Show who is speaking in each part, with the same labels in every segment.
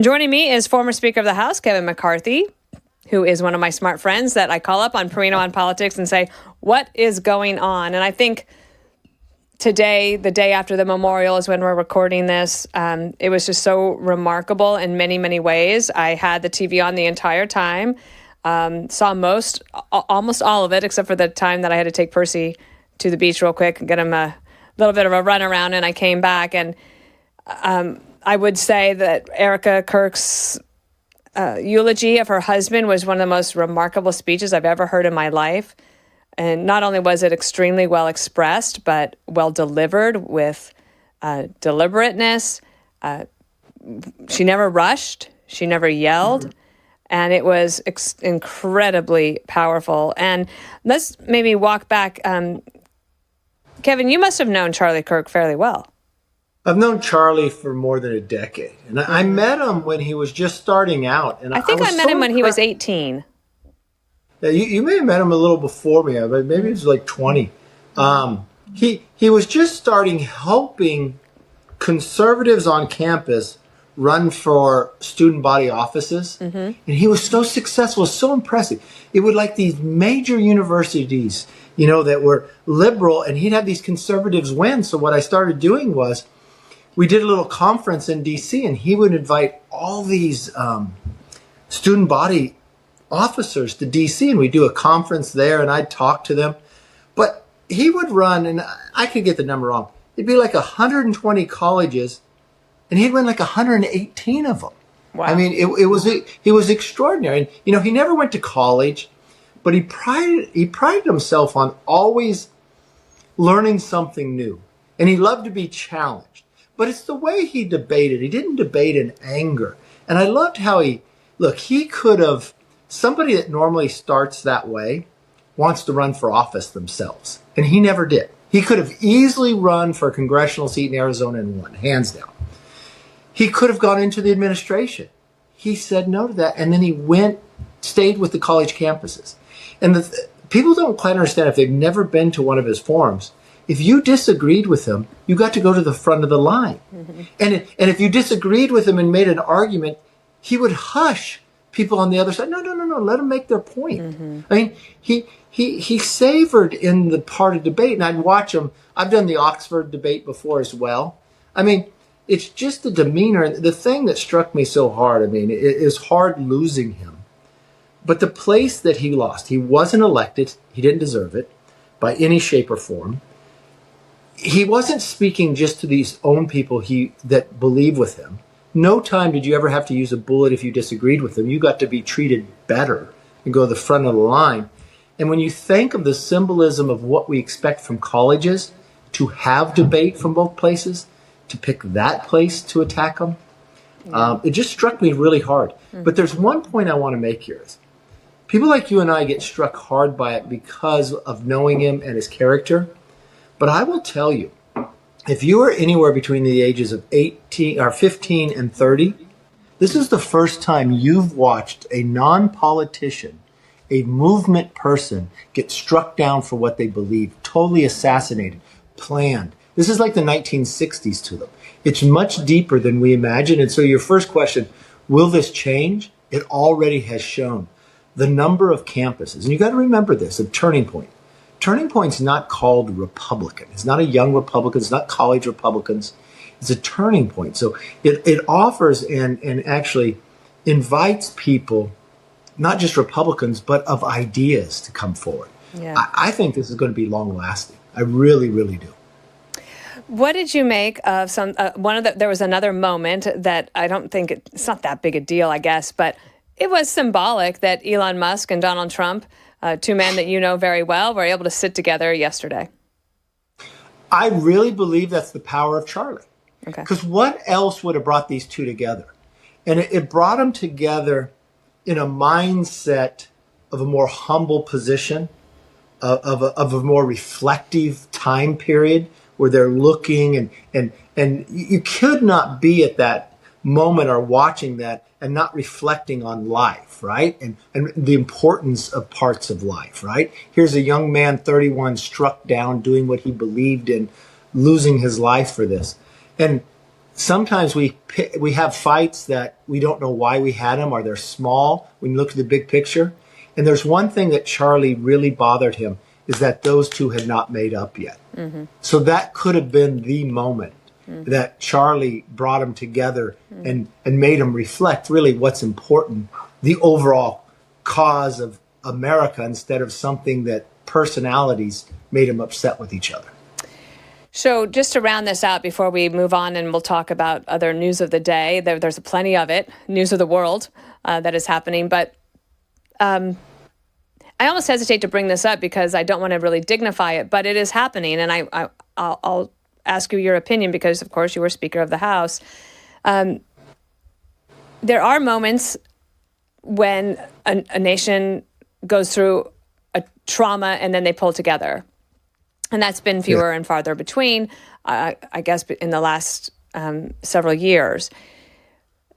Speaker 1: Joining me is former Speaker of the House, Kevin McCarthy, who is one of my smart friends that I call up on Perino on politics and say, what is going on? And I think today, the day after the memorial is when we're recording this. It was just so remarkable in many, many ways. I had the TV on the entire time, saw almost all of it, except for the time that I had to take Percy to the beach real quick and get him a little bit of a run around, and I came back. And I would say that Erica Kirk's eulogy of her husband was one of the most remarkable speeches I've ever heard in my life. And not only was it extremely well expressed, but well delivered with deliberateness. She never rushed. She never yelled. And it was incredibly powerful. And let's maybe walk back. Kevin, you must have known Charlie Kirk fairly well.
Speaker 2: I've known Charlie for more than a decade. And I met him when he was just starting out. And
Speaker 1: I think I met him when he was 18.
Speaker 2: Yeah, you may have met him a little before me, but maybe he was like 20. He was just starting helping conservatives on campus run for student body offices. And he was so successful, so impressive. It would like these major universities, that were liberal, and he'd have these conservatives win. So what I started doing was we did a little conference in DC, and he would invite all these student body officers to DC, and we'd do a conference there, and I'd talk to them. But he would run, and I could get the number wrong. It'd be like 120 colleges, and he'd win like 118 of them. Wow. I mean, it was extraordinary. And, he never went to college, but he prided himself on always learning something new. And he loved to be challenged. But it's the way he debated. He didn't debate in anger. And I loved how he could have, somebody that normally starts that way wants to run for office themselves. And he never did. He could have easily run for a congressional seat in Arizona and won, hands down. He could have gone into the administration. He said no to that. And then he stayed with the college campuses. And people don't quite understand, if they've never been to one of his forums, if you disagreed with him, you got to go to the front of the line. And if you disagreed with him and made an argument, he would hush people on the other side. No, let them make their point. I mean, he savored in the part of debate, and I'd watch him. I've done the Oxford debate before as well. I mean, it's just the demeanor. The thing that struck me so hard, it is hard losing him. But the place that he lost, he wasn't elected. He didn't deserve it by any shape or form. He wasn't speaking just to these own people that believe with him. No time did you ever have to use a bullet if you disagreed with them. You got to be treated better and go to the front of the line. And when you think of the symbolism of what we expect from colleges, to have debate from both places, to pick that place to attack them, it just struck me really hard. But there's one point I want to make here. People like you and I get struck hard by it because of knowing him and his character. But I will tell you, if you are anywhere between the ages of 15 and 30, this is the first time you've watched a non-politician, a movement person, get struck down for what they believe, totally assassinated, planned. This is like the 1960s to them. It's much deeper than we imagine. And so your first question, will this change? It already has shown. The number of campuses, and you got to remember this, a turning point. Turning Point's not called Republican. It's not a young Republican. It's not college Republicans. It's a turning point. So it offers and actually invites people, not just Republicans, but of ideas to come forward. Yeah. I think this is going to be long lasting. I really, really do.
Speaker 1: What did you make of there was another moment that I don't think it's not that big a deal, I guess, but it was symbolic that Elon Musk and Donald Trump, two men that you know very well, were able to sit together yesterday.
Speaker 2: I really believe that's the power of Charlie.
Speaker 1: Okay.
Speaker 2: Because what else would have brought these two together? And it brought them together in a mindset of a more humble position, of a more reflective time period where they're looking and you could not be at that moment or watching that and not reflecting on life, right? And the importance of parts of life, right? Here's a young man, 31, struck down doing what he believed in, losing his life for this. And sometimes we have fights that we don't know why we had them, or they're small when you look at the big picture. And there's one thing that Charlie really bothered him, is that those two had not made up yet. So that could have been the moment that Charlie brought them together and made them reflect really what's important, the overall cause of America, instead of something that personalities made them upset with each other.
Speaker 1: So just to round this out before we move on, and we'll talk about other news of the day, there's plenty of it, news of the world that is happening. But I almost hesitate to bring this up because I don't want to really dignify it, but it is happening. And I'll ask you your opinion because, of course, you were Speaker of the House. There are moments when a nation goes through a trauma and then they pull together. And that's been fewer and farther between, I guess, in the last several years.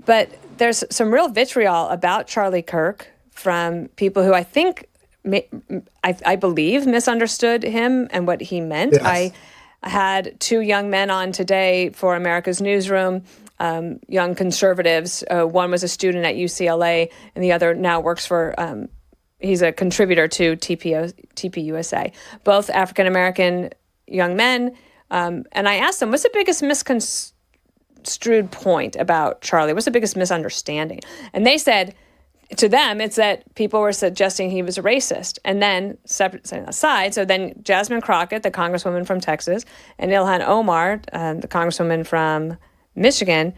Speaker 1: But there's some real vitriol about Charlie Kirk from people who I think, I believe, misunderstood him and what he meant. Yes. I had two young men on today for America's Newsroom, young conservatives. One was a student at UCLA, and the other now works for... he's a contributor to TPUSA, both African-American young men. And I asked them, what's the biggest misconstrued point about Charlie? What's the biggest misunderstanding? And they said, to them, it's that people were suggesting he was a racist. And then, separate aside, so then Jasmine Crockett, the congresswoman from Texas, and Ilhan Omar, the congresswoman from Michigan,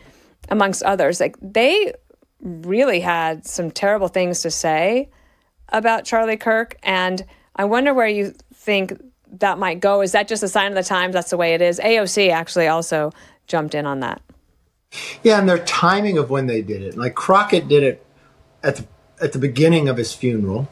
Speaker 1: amongst others, like they really had some terrible things to say about Charlie Kirk, and I wonder where you think that might go. Is that just a sign of the times? That's the way it is. AOC actually also jumped in on that.
Speaker 2: Yeah, and their timing of when they did it. Like Crockett did it at the beginning of his funeral.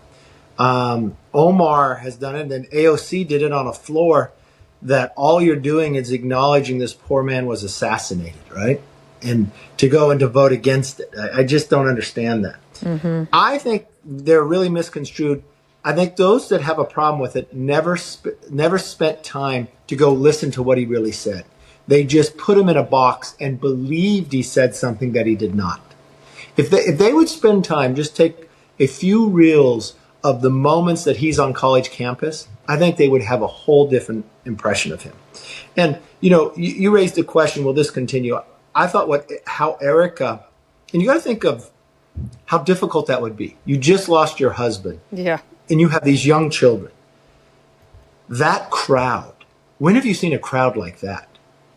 Speaker 2: Omar has done it, and then AOC did it on a floor that all you're doing is acknowledging this poor man was assassinated, right? And to go and to vote against it. I just don't understand that. I think they're really misconstrued. I think those that have a problem with it never spent time to go listen to what he really said. They just put him in a box and believed he said something that he did not. If they would spend time, just take a few reels of the moments that he's on college campus, I think they would have a whole different impression of him. And, you raised the question, will this continue? I thought how Erica, and you got to think of how difficult that would be. You just lost your husband. Yeah. And you have these young children. That crowd. When have you seen a crowd like that?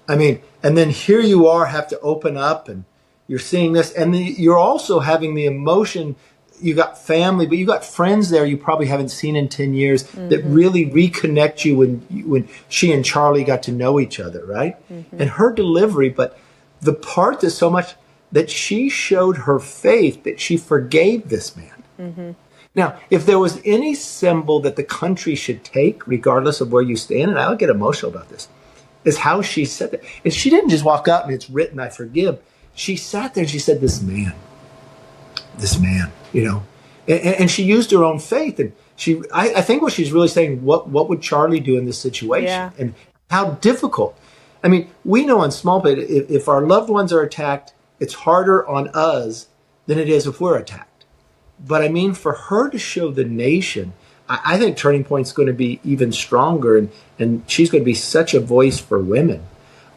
Speaker 2: I mean, and then here you are, have to open up, and you're seeing this, and you're also having the emotion. You got family, but you got friends there you probably haven't seen in 10 years that really reconnect you when she and Charlie got to know each other, right? And her delivery, but the part that's so much that she showed her faith, that she forgave this man. Now, if there was any symbol that the country should take, regardless of where you stand, and I'll get emotional about this, is how she said that. And she didn't just walk out and it's written, I forgive. She sat there and she said, this man, and she used her own faith. And I think what she's really saying, what would Charlie do in this situation? Yeah. And how difficult. I mean, we know on small bit, if our loved ones are attacked, it's harder on us than it is if we're attacked. But I mean, for her to show the nation, I think Turning Point's going to be even stronger, and she's going to be such a voice for women.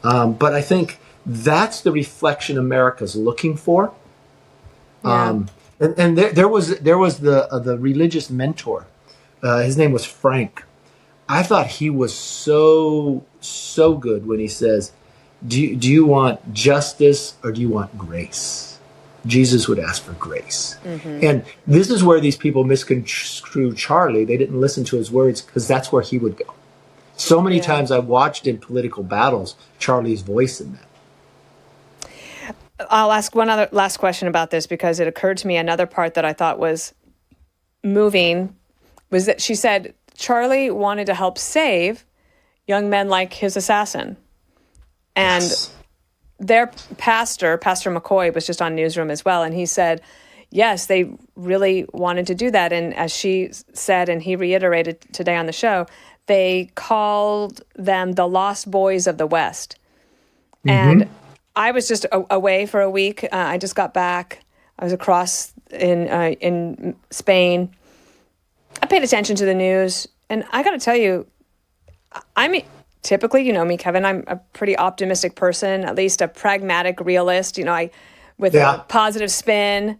Speaker 2: But I think that's the reflection America's looking for. Yeah. And there was the religious mentor. His name was Frank. I thought he was so good when he says, do you want justice or do you want grace? Jesus would ask for grace. And this is where these people misconstrue Charlie. They didn't listen to his words because that's where he would go. So many times I watched in political battles Charlie's voice in that.
Speaker 1: I'll ask one other last question about this because it occurred to me another part that I thought was moving was that she said Charlie wanted to help save young men like his assassin. And their Pastor McCoy, was just on Newsroom as well. And he said, yes, they really wanted to do that. And as she said, and he reiterated today on the show, they called them the Lost Boys of the West. And I was just away for a week. I just got back. I was across in Spain. I paid attention to the news, and I got to tell you, I'm typically, you know me, Kevin, I'm a pretty optimistic person, at least a pragmatic realist, with a positive spin.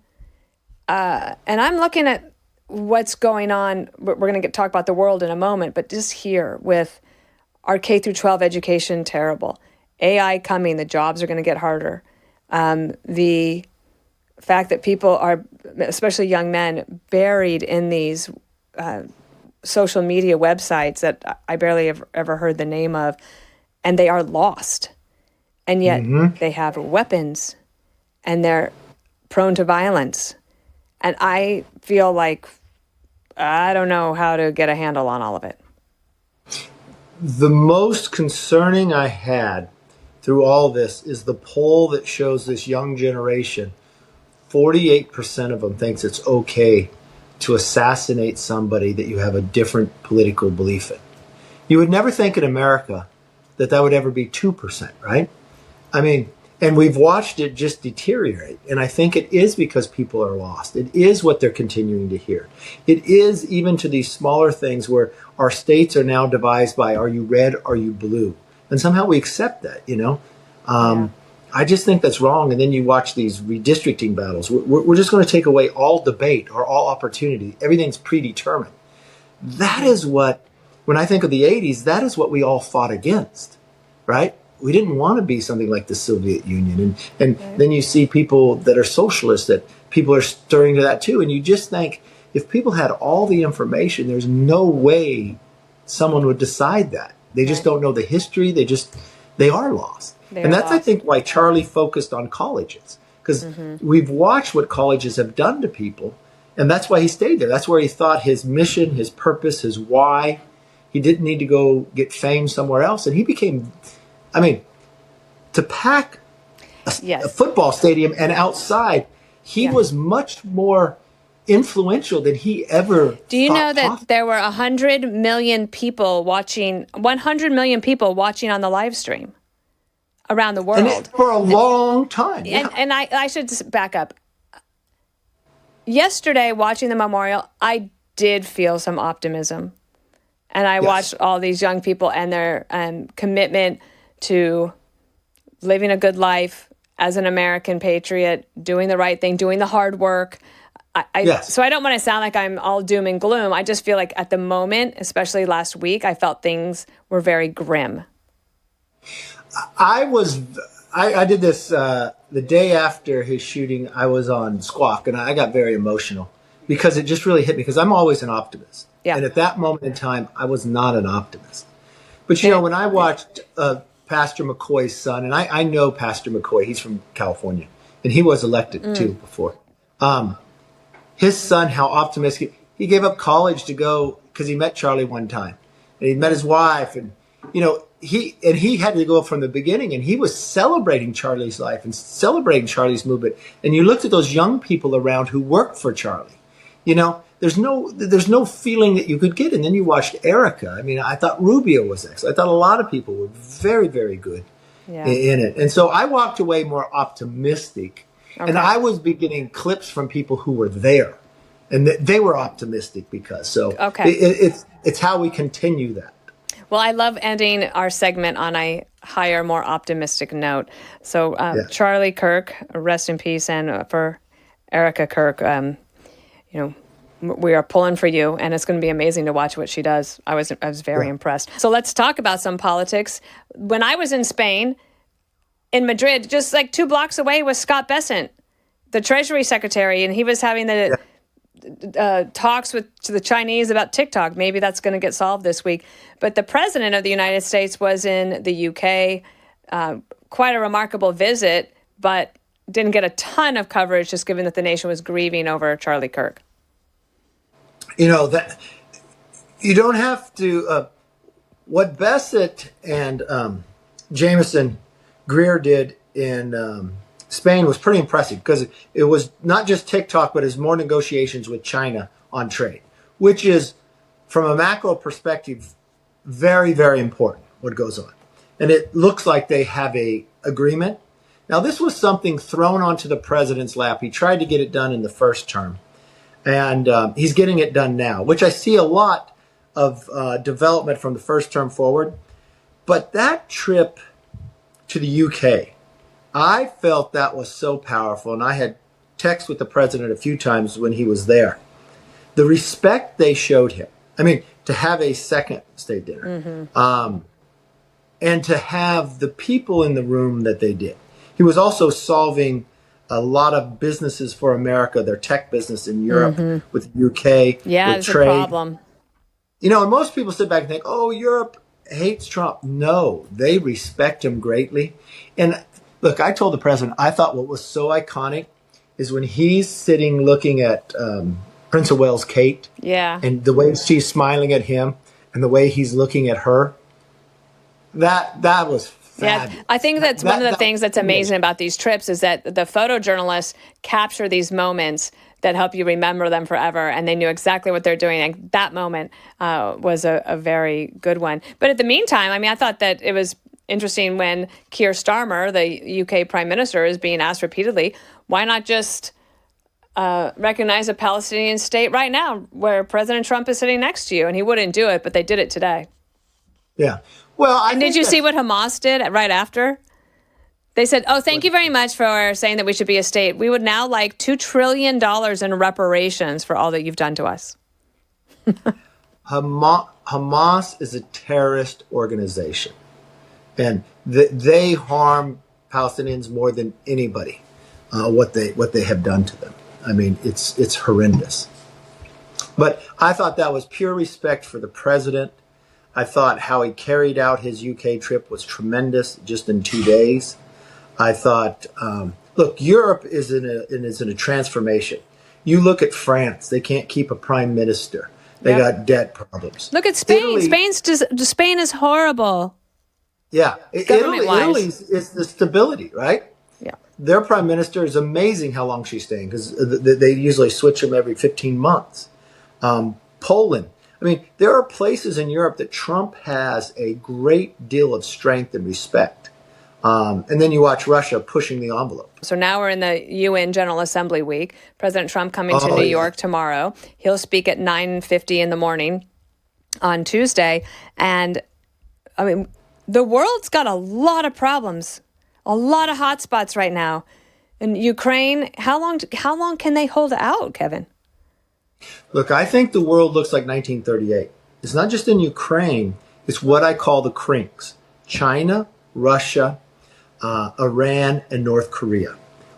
Speaker 1: And I'm looking at what's going on. We're going to talk about the world in a moment, but just here with our K through 12 education, terrible. AI coming, the jobs are going to get harder. The fact that people are, especially young men, buried in these social media websites that I barely have ever heard the name of, and they are lost. And yet they have weapons and they're prone to violence. And I feel like I don't know how to get a handle on all of it.
Speaker 2: The most concerning I had through all this is the poll that shows this young generation, 48% of them thinks it's okay to assassinate somebody that you have a different political belief in. You would never think in America that would ever be 2%, right? I mean, and we've watched it just deteriorate. And I think it is because people are lost. It is what they're continuing to hear. It is even to these smaller things where our states are now devised by, are you red, are you blue? And somehow we accept that, I just think that's wrong. And then you watch these redistricting battles. We're just going to take away all debate or all opportunity. Everything's predetermined. That is what, when I think of the 80s, that is what we all fought against, right? We didn't want to be something like the Soviet Union. And then you see people that are socialists, that people are stirring to that too. And you just think, if people had all the information, there's no way someone would decide that. They just don't know the history. They are lost. And that's, I think, why Charlie focused on colleges, because we've watched what colleges have done to people, and that's why he stayed there. That's where he thought his mission, his purpose, his why. He didn't need to go get fame somewhere else, and he became, to pack a football stadium and outside, he was much more influential than he ever.
Speaker 1: Do you know that there were 100 million people watching, 100 million people watching on the live stream around the world?
Speaker 2: And for a long time.
Speaker 1: And I should just back up. Yesterday, watching the memorial, I did feel some optimism. And I watched all these young people and their commitment to living a good life as an American patriot, doing the right thing, doing the hard work. So I don't want to sound like I'm all doom and gloom. I just feel like at the moment, especially last week, I felt things were very grim. I did this the day after his shooting. I was on Squawk, and I got very emotional because it just really hit me, because I'm always an optimist. Yeah. And at that moment in time, I was not an optimist. But, when I watched Pastor McCoy's son, and I know Pastor McCoy, he's from California, and he was elected too before. His son, how optimistic. He gave up college to go because he met Charlie one time, and he met his wife, and he had to go from the beginning, and he was celebrating Charlie's life and celebrating Charlie's movement. And you looked at those young people around who worked for Charlie. There's no feeling that you could get. And then you watched Erica. I thought Rubio was excellent. I thought a lot of people were very, very good in it. And so I walked away more optimistic. Okay. And I was getting clips from people who were there, and they were optimistic because. It's how we continue that. Well, I love ending our segment on a higher, more optimistic note. So Charlie Kirk, rest in peace, and for Erica Kirk, we are pulling for you, and it's going to be amazing to watch what she does. I was very impressed. So let's talk about some politics. When I was in Spain, in Madrid, just like 2 blocks away was Scott Bessent, the Treasury Secretary, and he was having the talks to the Chinese about TikTok. Maybe that's going to get solved this week. But the President of the United States was in the UK, quite a remarkable visit, but didn't get a ton of coverage, just given that the nation was grieving over Charlie Kirk.
Speaker 2: That you don't have to. What Bessent and Jameson Greer did in Spain was pretty impressive, because it was not just TikTok, but it's more negotiations with China on trade, which is, from a macro perspective, very, very important what goes on. And it looks like they have a agreement. Now, this was something thrown onto the president's lap. He tried to get it done in the first term, and he's getting it done now, which I see a lot of development from the first term forward. But that trip to the UK, I felt that was so powerful, and I had text with the president a few times when he was there. The respect they showed him. I mean, to have a second state dinner, and to have the people in the room that they did. He was also solving a lot of businesses for America, their tech business in Europe, with the UK,
Speaker 1: yeah,
Speaker 2: with
Speaker 1: it's
Speaker 2: trade.
Speaker 1: a problem.
Speaker 2: You know, and most people sit back and think, oh, Europe hates Trump. No, they respect him greatly. And look, I told the president, I thought what was so iconic is when he's sitting looking at Prince of Wales' Kate, and the way she's smiling at him and the way he's looking at her, that was fabulous.
Speaker 1: Yeah, I think that's one of the things that's amazing about these trips is that the photojournalists capture these moments that help you remember them forever, and they knew exactly what they're doing. And that moment was a very good one. But at the meantime, I mean, I thought that it was interesting when Keir Starmer, the UK Prime Minister, is being asked repeatedly, why not just recognize a Palestinian state right now where President Trump is sitting next to you? And he wouldn't do it, but they did it today.
Speaker 2: Yeah. Well,
Speaker 1: and did you see what Hamas did right after? They said, oh, thank you very much for saying that we should be a state. We would now like $2 trillion in reparations for all that you've done to us.
Speaker 2: Hamas is a terrorist organization, and they harm Palestinians more than anybody, what they have done to them. I mean, it's horrendous. But I thought that was pure respect for the president. I thought how he carried out his UK trip was tremendous, just in 2 days. I thought, look, Europe is in a transformation. You look at France; they can't keep a prime minister. They got debt problems.
Speaker 1: Look at Spain. Spain is horrible.
Speaker 2: Yeah, Italy is the stability, right?
Speaker 1: Yeah,
Speaker 2: their prime minister is amazing. How long she's staying, because they usually switch them every 15 months. Poland. I mean, there are places in Europe that Trump has a great deal of strength and respect. And then you watch Russia pushing the envelope.
Speaker 1: So now we're in the UN General Assembly week. President Trump coming to New York tomorrow. He'll speak at 9:50 in the morning on Tuesday. And, I mean, the world's got a lot of problems, a lot of hot spots right now. In Ukraine, how long can they hold out, Kevin?
Speaker 2: Look, I think the world looks like 1938. It's not just in Ukraine. It's what I call the crinks. China, Russia, Iran, and North Korea.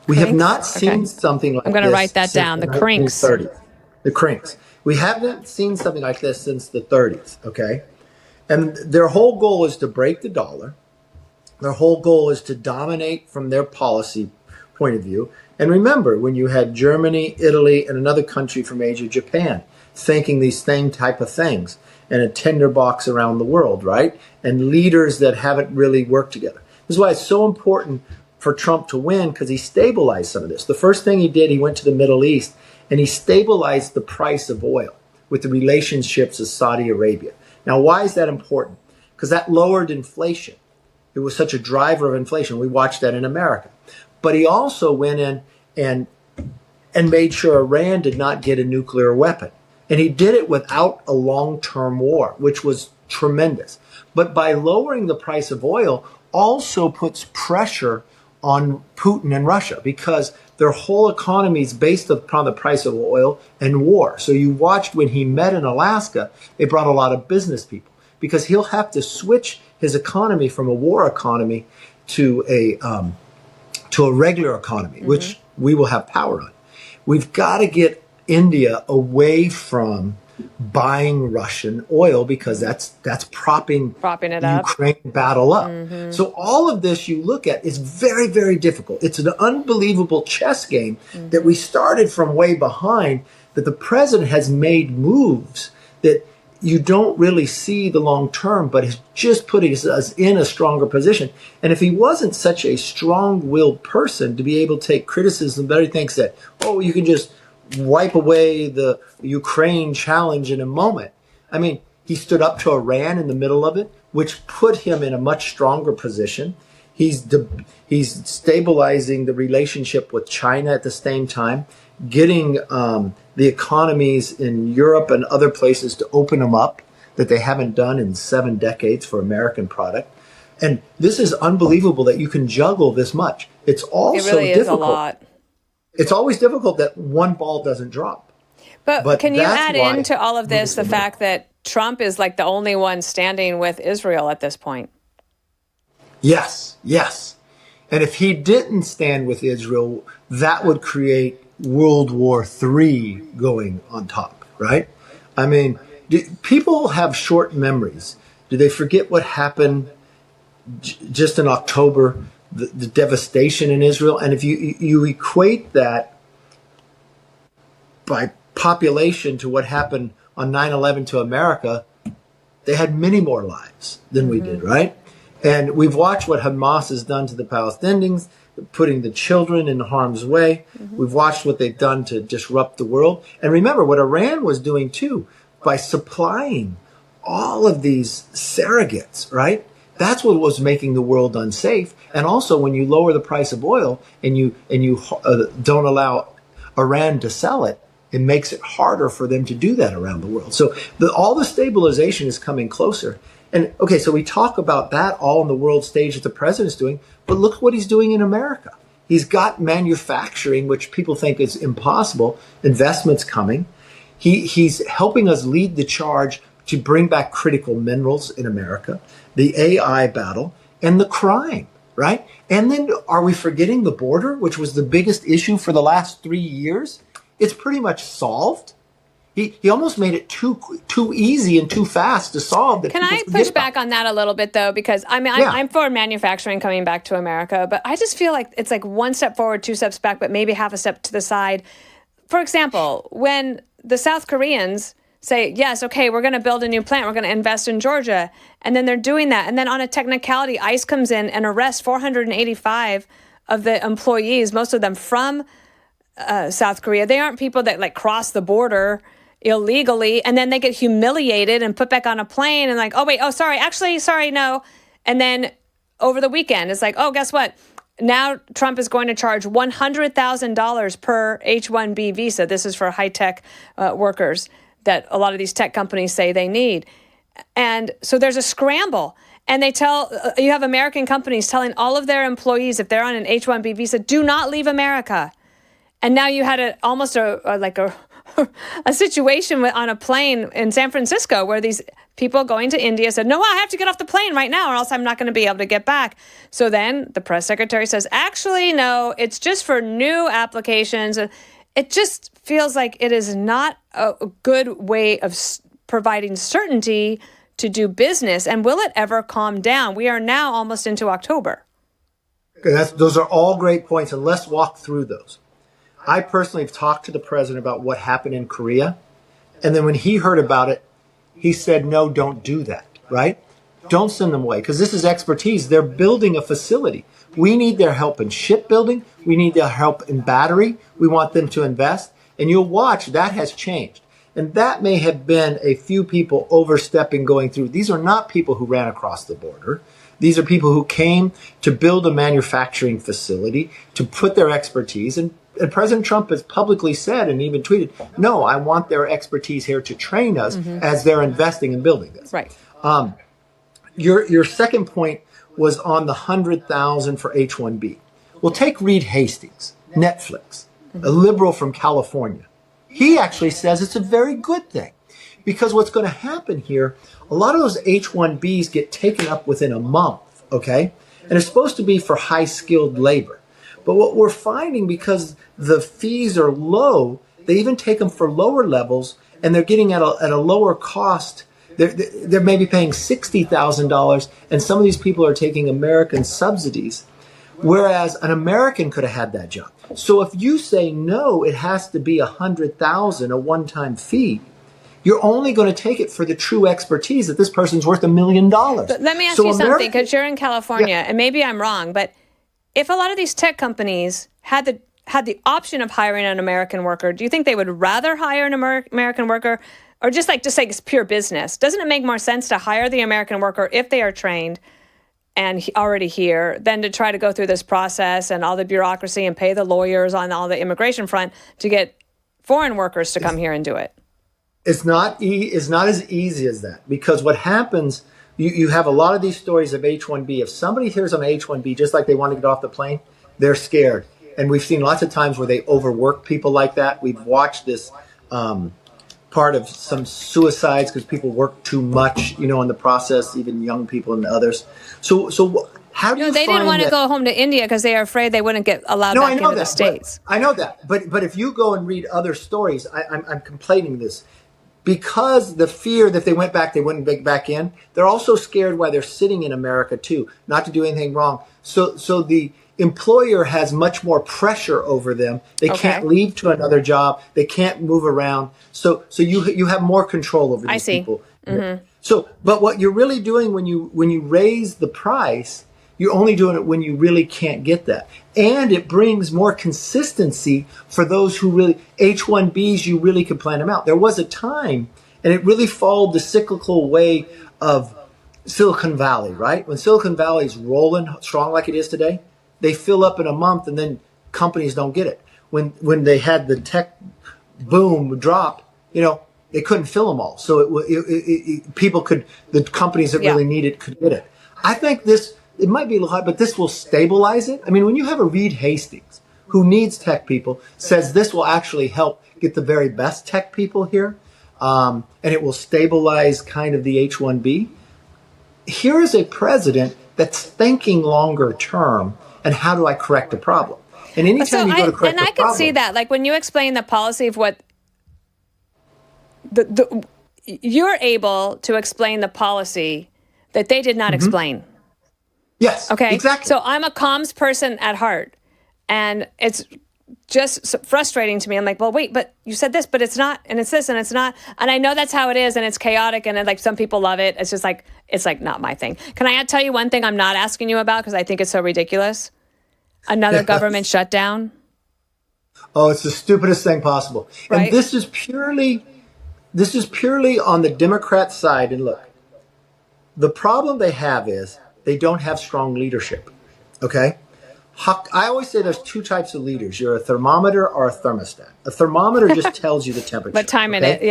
Speaker 2: We have not seen something like this.
Speaker 1: I'm going to write that down, the crinks.
Speaker 2: The crinks. We haven't seen something like this since the 30s, okay? And their whole goal is to break the dollar. Their whole goal is to dominate from their policy point of view. And remember, when you had Germany, Italy, and another country from Asia, Japan, thinking these same type of things, and a tinderbox around the world, right? And leaders that haven't really worked together. This is why it's so important for Trump to win, because he stabilized some of this. The first thing he did, he went to the Middle East, and he stabilized the price of oil with the relationships of Saudi Arabia. Now, why is that important? Because that lowered inflation. It was such a driver of inflation. We watched that in America. But he also went in and made sure Iran did not get a nuclear weapon. And he did it without a long-term war, which was tremendous. But by lowering the price of oil also puts pressure on Putin and Russia, because their whole economy is based upon the price of oil and war. So you watched when he met in Alaska, they brought a lot of business people, because he'll have to switch his economy from a war economy to a regular economy, which we will have power on. We've got to get India away from buying Russian oil, because that's propping
Speaker 1: it up.
Speaker 2: Ukraine battle up. So all of this you look at is very, very difficult. It's an unbelievable chess game that we started from way behind, that the president has made moves that you don't really see the long term, but is just putting us in a stronger position. And if he wasn't such a strong-willed person to be able to take criticism, but he thinks that, oh, you can just wipe away the Ukraine challenge in a moment. I mean, he stood up to Iran in the middle of it, which put him in a much stronger position. He's stabilizing the relationship with China at the same time, getting the economies in Europe and other places to open them up that they haven't done in 7 decades for American product. And this is unbelievable that you can juggle this much. It's also
Speaker 1: it really is
Speaker 2: difficult.
Speaker 1: A lot.
Speaker 2: It's always difficult that one ball doesn't drop.
Speaker 1: But can you add into all of this the fact that Trump is like the only one standing with Israel at this point?
Speaker 2: Yes. And if he didn't stand with Israel, that would create World War III going on top, right? I mean, people have short memories. Do they forget what happened just in October, the devastation in Israel? And if you equate that by population to what happened on 9/11 to America, they had many more lives than we did, right? And we've watched what Hamas has done to the Palestinians, putting the children in harm's way. We've watched what they've done to disrupt the world. And remember what Iran was doing too, by supplying all of these surrogates, right? That's what was making the world unsafe. And also when you lower the price of oil and you don't allow Iran to sell it, it makes it harder for them to do that around the world. So all the stabilization is coming closer. And okay, so we talk about that all on the world stage that the president's doing, but look what he's doing in America. He's got manufacturing, which people think is impossible, investments coming. He's helping us lead the charge to bring back critical minerals in America, the AI battle, and the crime, right? And then are we forgetting the border, which was the biggest issue for the last 3 years? It's pretty much solved. He almost made it too easy and too fast to solve.
Speaker 1: Can I push back on that a little bit, though? Because I mean, I'm for manufacturing coming back to America, but I just feel like it's like one step forward, 2 steps back, but maybe half a step to the side. For example, when the South Koreans say, yes, okay, we're going to build a new plant, we're going to invest in Georgia, and then they're doing that. And then on a technicality, ICE comes in and arrests 485 of the employees, most of them from South Korea. They aren't people that like cross the border illegally, and then they get humiliated and put back on a plane and like, oh wait, oh sorry, no. And then over the weekend, it's like, oh, guess what? Now Trump is going to charge $100,000 per H-1B visa. This is for high-tech workers that a lot of these tech companies say they need. And so there's a scramble. And they you have American companies telling all of their employees, if they're on an H-1B visa, do not leave America. And now you had almost a situation on a plane in San Francisco where these people going to India said, no, I have to get off the plane right now or else I'm not going to be able to get back. So then the press secretary says, actually, no, it's just for new applications. It just feels like it is not a good way of providing certainty to do business. And will it ever calm down? We are now almost into October.
Speaker 2: Okay, those are all great points, and let's walk through those. I personally have talked to the president about what happened in Korea. And then when he heard about it, he said, no, don't do that, right? Don't send them away because this is expertise. They're building a facility. We need their help in shipbuilding. We need their help in battery. We want them to invest. And you'll watch that has changed. And that may have been a few people overstepping going through. These are not people who ran across the border. These are people who came to build a manufacturing facility, to put their expertise. And President Trump has publicly said and even tweeted, no, I want their expertise here to train us as they're investing in building this.
Speaker 1: Right.
Speaker 2: Your second point was on the 100,000 for H-1B. Well, take Reed Hastings, Netflix, a liberal from California. He actually says it's a very good thing because what's going to happen here, a lot of those H-1Bs get taken up within a month, okay? And it's supposed to be for high-skilled labor. But what we're finding, because the fees are low, they even take them for lower levels, and they're getting at a lower cost. They're maybe paying $60,000, and some of these people are taking American subsidies, whereas an American could have had that job. So if you say no, it has to be $100,000, a one-time fee. You're only going to take it for the true expertise that this person's worth $1 million.
Speaker 1: But let me ask you something, because you're in California, and maybe I'm wrong, but if a lot of these tech companies had the option of hiring an American worker, do you think they would rather hire an American worker, or just say it's pure business? Doesn't it make more sense to hire the American worker if they are trained, and already here than to try to go through this process and all the bureaucracy and pay the lawyers on all the immigration front to get foreign workers to come here and do it.
Speaker 2: It's not as easy as that, because what happens, you have a lot of these stories of H-1B. If somebody hears on H-1B, just like they want to get off the plane, they're scared. And we've seen lots of times where they overwork people like that. We've watched this part of some suicides because people work too much, in the process, even young people and others. So how do you
Speaker 1: they didn't want to go home to India because they are afraid they wouldn't get allowed back into the States.
Speaker 2: I know that. But if you go and read other stories, I'm complaining this. Because the fear that if they went back, they wouldn't get back in. They're also scared while they're sitting in America too, not to do anything wrong. So the employer has much more pressure over them. They can't leave to another job. They can't move around. So you have more control over these people. Mm-hmm. So, but what you're really doing when you raise the price, you're only doing it when you really can't get that. And it brings more consistency for those who really, H-1Bs, you really could plan them out. There was a time, and it really followed the cyclical way of Silicon Valley, right? When Silicon Valley is rolling strong like it is today, they fill up in a month and then companies don't get it. When they had the tech boom drop, they couldn't fill them all. So the companies that really need it could get it. I think it might be a little high, but this will stabilize it. I mean, when you have a Reed Hastings who needs tech people, says this will actually help get the very best tech people here, and it will stabilize kind of the H-1B. Here is a president that's thinking longer term, and how do I correct a problem? And anytime you go to correct a problem...
Speaker 1: And I can see that. Like when you explain the policy of what... you're able to explain the policy that they did not explain.
Speaker 2: Yes,
Speaker 1: okay,
Speaker 2: exactly.
Speaker 1: So I'm a comms person at heart, and it's just frustrating to me. I'm like, well, wait, but you said this, but it's not, and it's this, and it's not. And I know that's how it is, and it's chaotic, and like some people love it. It's just like, it's like not my thing. Can I tell you one thing I'm not asking you about because I think it's so ridiculous? Another government shutdown?
Speaker 2: Oh, it's the stupidest thing possible. Right? And this is purely on the Democrat side. And look, the problem they have is they don't have strong leadership, okay? I always say there's two types of leaders. You're a thermometer or a thermostat. A thermometer just tells you the temperature.
Speaker 1: What time it is,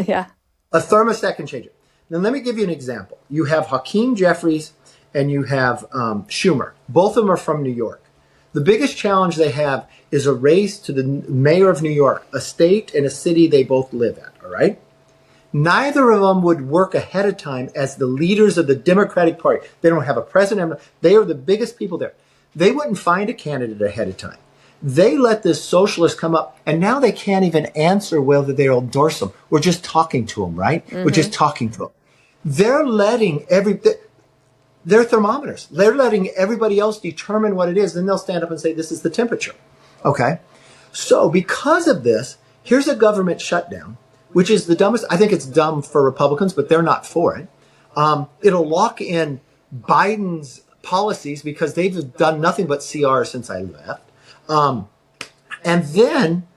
Speaker 1: yeah.
Speaker 2: A thermostat can change it. Now, let me give you an example. You have Hakeem Jeffries and you have Schumer. Both of them are from New York. The biggest challenge they have is a race to the mayor of New York, a state and a city they both live at, all right? Neither of them would work ahead of time as the leaders of the Democratic Party. They don't have a president. They are the biggest people there. They wouldn't find a candidate ahead of time. They let this socialist come up, and now they can't even answer whether they'll endorse them. We're just talking to them, right? Mm-hmm. We're just talking to them. They're letting they're thermometers. They're letting everybody else determine what it is. Then they'll stand up and say, this is the temperature. Okay? So because of this, here's a government shutdown, which is the dumbest. I think it's dumb for Republicans, but they're not for it. It'll lock in Biden's policies because they've done nothing but CR since I left. And then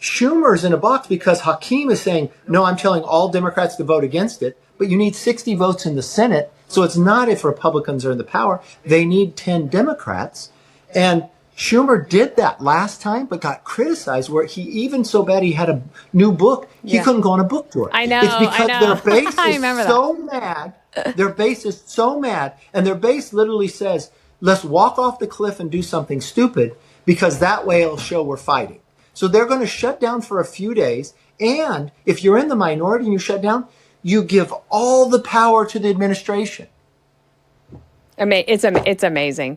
Speaker 2: Schumer's in a box because Hakeem is saying, no, I'm telling all Democrats to vote against it, but you need 60 votes in the Senate. So it's not if Republicans are in the power. They need 10 Democrats. And Schumer did that last time, but got criticized where he even so bad he had a new book. He couldn't go on a book tour.
Speaker 1: I know.
Speaker 2: It's because their base is so
Speaker 1: that.
Speaker 2: mad. Their base is so mad. And their base literally says, let's walk off the cliff and do something stupid because that way it'll show we're fighting. So they're going to shut down for a few days. And if you're in the minority and you shut down, you give all the power to the administration.
Speaker 1: It's amazing.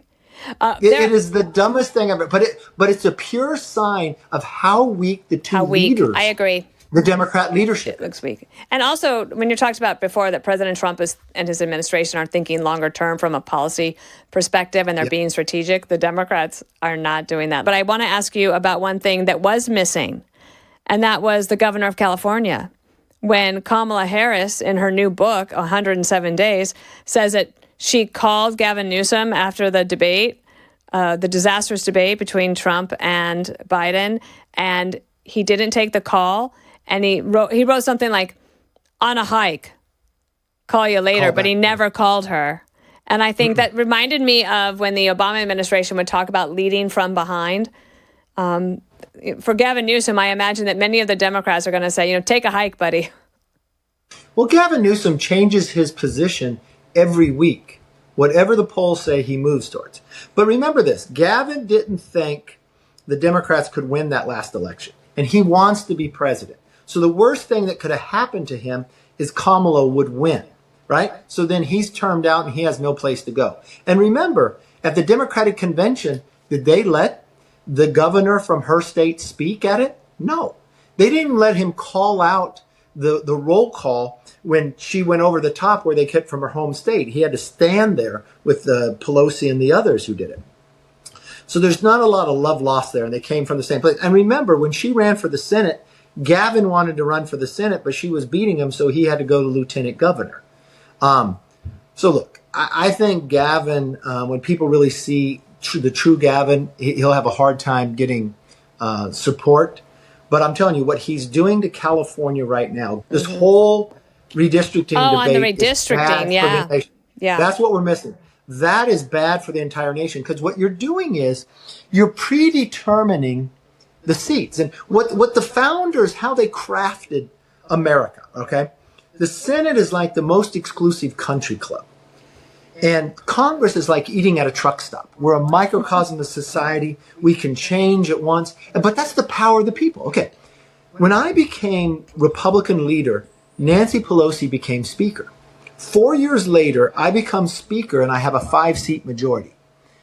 Speaker 2: It is the dumbest thing ever, but it's a pure sign of how weak the two leaders.
Speaker 1: I agree.
Speaker 2: The Democrat leadership.
Speaker 1: It looks weak. And also, when you talked about before that President Trump and his administration are thinking longer term from a policy perspective and they're being strategic, the Democrats are not doing that. But I want to ask you about one thing that was missing, and that was the governor of California. When Kamala Harris, in her new book, 107 Days, says that she called Gavin Newsom after the debate, the disastrous debate between Trump and Biden, and he didn't take the call. And he wrote something like, on a hike, call you later, but he never called her. And I think that reminded me of when the Obama administration would talk about leading from behind. For Gavin Newsom, I imagine that many of the Democrats are going to say, take a hike, buddy.
Speaker 2: Well, Gavin Newsom changes his position every week. Whatever the polls say, he moves towards. But remember this, Gavin didn't think the Democrats could win that last election, and he wants to be president. So the worst thing that could have happened to him is Kamala would win, right? So then he's termed out and he has no place to go. And remember, at the Democratic convention, did they let the governor from her state speak at it? No. They didn't let him call out the roll call when she went over the top where they kept from her home state. He had to stand there with Pelosi and the others who did it. So there's not a lot of love lost there, and they came from the same place. And remember, when she ran for the Senate, Gavin wanted to run for the Senate, but she was beating him, so he had to go to lieutenant governor. So look, I think Gavin, when people really see the true Gavin, he'll have a hard time getting support. But I'm telling you, what he's doing to California right now, this whole redistricting debate.
Speaker 1: On the redistricting,
Speaker 2: yeah. That's what we're missing. That is bad for the entire nation, because what you're doing is you're predetermining the seats. And what the founders, how they crafted America, okay? The Senate is like the most exclusive country club. And Congress is like eating at a truck stop. We're a microcosm of society. We can change at once. But that's the power of the people. Okay. When I became Republican leader, Nancy Pelosi became speaker. 4 years later, I become speaker and I have a 5-seat majority.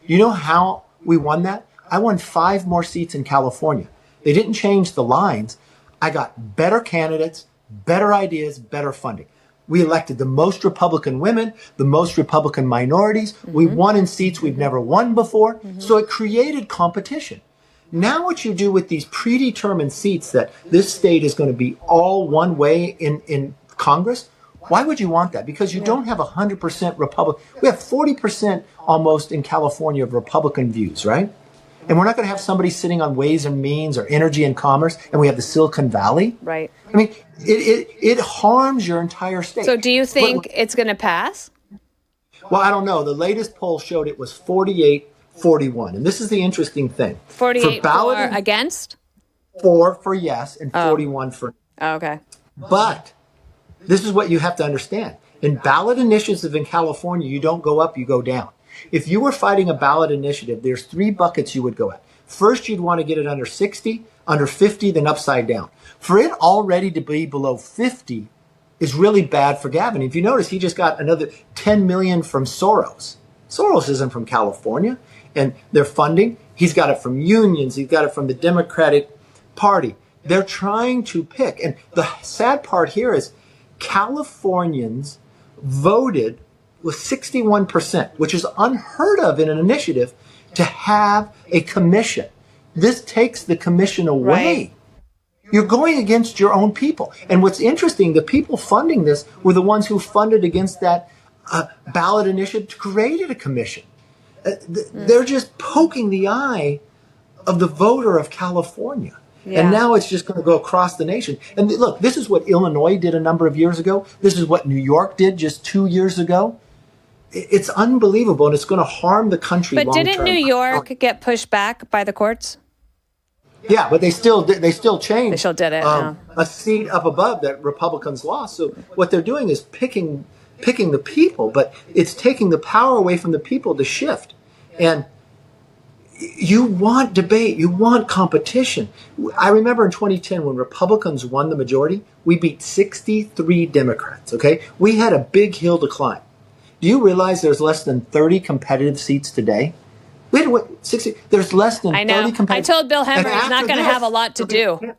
Speaker 2: You know how we won that? I won 5 more seats in California. They didn't change the lines. I got better candidates, better ideas, better funding. We elected the most Republican women, the most Republican minorities. We won in seats we've never won before. So it created competition. Now what you do with these predetermined seats that this state is going to be all one way in Congress, why would you want that? Because you don't have 100% Republican. We have 40% almost in California of Republican views, right? And we're not going to have somebody sitting on Ways and Means or Energy and Commerce, and we have the Silicon Valley.
Speaker 1: Right.
Speaker 2: I mean, it harms your entire state.
Speaker 1: So do you think it's going to pass?
Speaker 2: Well, I don't know. The latest poll showed it was 48-41. And this is the interesting thing.
Speaker 1: 48 for against?
Speaker 2: 4 for yes and 41 for no.
Speaker 1: Oh, okay.
Speaker 2: But this is what you have to understand. In ballot initiatives in California, you don't go up, you go down. If you were fighting a ballot initiative, there's 3 buckets you would go at. First, you'd want to get it under 60, under 50, then upside down. For it already to be below 50 is really bad for Gavin. If you notice, he just got another $10 million from Soros. Soros isn't from California, and their funding, he's got it from unions, he's got it from the Democratic Party. They're trying to pick. And the sad part here is Californians voted with 61%, which is unheard of in an initiative to have a commission. This takes the commission away.
Speaker 1: Right.
Speaker 2: You're going against your own people. And what's interesting, the people funding this were the ones who funded against that ballot initiative, created a commission. They're just poking the eye of the voter of California. Yeah. And now it's just going to go across the nation. And look, this is what Illinois did a number of years ago. This is what New York did just 2 years ago. It's unbelievable, and it's going to harm the country long term.
Speaker 1: But didn't New York get pushed back by the courts?
Speaker 2: Yeah, but they still changed.
Speaker 1: They still did it.
Speaker 2: A seat up above that Republicans lost. So what they're doing is picking the people, but it's taking the power away from the people to shift. And you want debate, you want competition. I remember in 2010 when Republicans won the majority, we beat 63 Democrats. Okay, we had a big hill to climb. Do you realize there's less than 30 competitive seats today? We had 60. There's less than 30 competitive.
Speaker 1: I told Bill Hemmer he's not going to have a lot to do.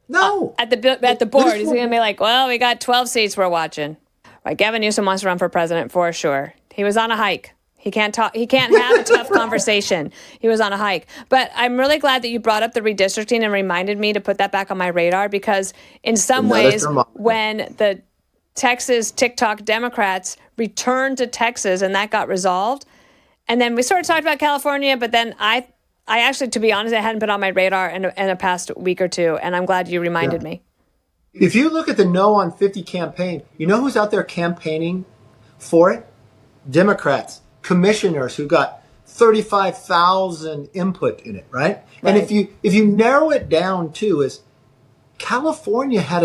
Speaker 2: No.
Speaker 1: At the board, he's going to be like, well, we got 12 seats we're watching. Right, Gavin Newsom wants to run for president for sure. He was on a hike. He can't talk. He can't have a tough conversation. He was on a hike. But I'm really glad that you brought up the redistricting and reminded me to put that back on my radar, because in some ways, when the Texas TikTok Democrats returned to Texas and that got resolved, and then we sort of talked about California, but then I actually, to be honest, it hadn't been on my radar in a past week or two, and I'm glad you reminded me.
Speaker 2: If you look at the No on 50 campaign, you know who's out there campaigning for it? Democrats, commissioners who got 35,000 input in it, right? And if you narrow it down to is California had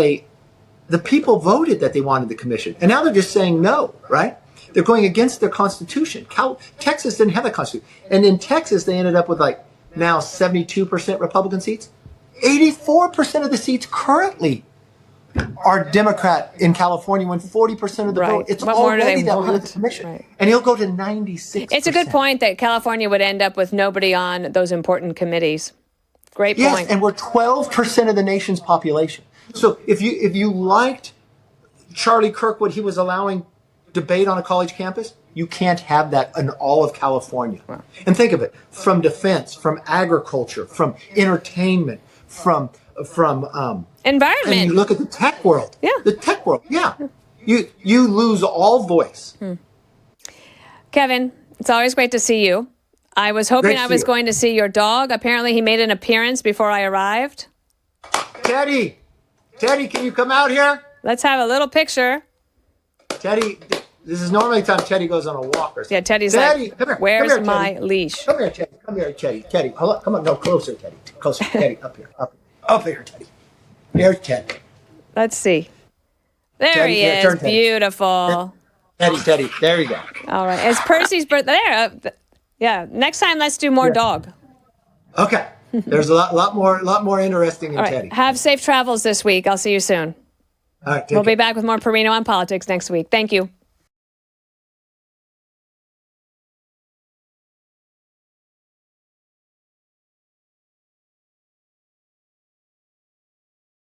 Speaker 2: the people voted that they wanted the commission, and now they're just saying no, right? They're going against their constitution. Texas didn't have a constitution, and in Texas they ended up with like now 72% Republican seats. 84% of the seats currently are Democrat in California when 40% of the vote. It's already that way with the commission. Right. And he'll go to 96%.
Speaker 1: It's a good point that California would end up with nobody on those important committees. Great point.
Speaker 2: Yes, and we're 12% of the nation's population. So if you liked Charlie Kirk, what he was allowing debate on a college campus, you can't have that in all of California. Wow. And think of it, from defense, from agriculture, from entertainment, from
Speaker 1: environment.
Speaker 2: And you look at the tech world.
Speaker 1: Yeah.
Speaker 2: The tech world. Yeah. You lose all voice.
Speaker 1: Kevin, it's always great to see you. I was hoping I was going to see your dog. Apparently he made an appearance before I arrived.
Speaker 2: Teddy, can you come out here?
Speaker 1: Let's have a little picture.
Speaker 2: Teddy, this is normally the time Teddy goes on a walk or something.
Speaker 1: Yeah, Teddy's like, where's my leash?
Speaker 2: Come here, Teddy. Come here, Teddy. Teddy, come on. No, closer, Teddy. Closer, Teddy. Up here, Teddy. Here's Teddy.
Speaker 1: Let's see. There Teddy, he is. Beautiful.
Speaker 2: Teddy. There you go.
Speaker 1: All right. It's Percy's birthday. There. Yeah. Next time, let's do more dog.
Speaker 2: Okay. There's a lot more interesting in Teddy.
Speaker 1: Have safe travels this week. I'll see you soon.
Speaker 2: All right.
Speaker 1: We'll be back with more Perino on politics next week. Thank you.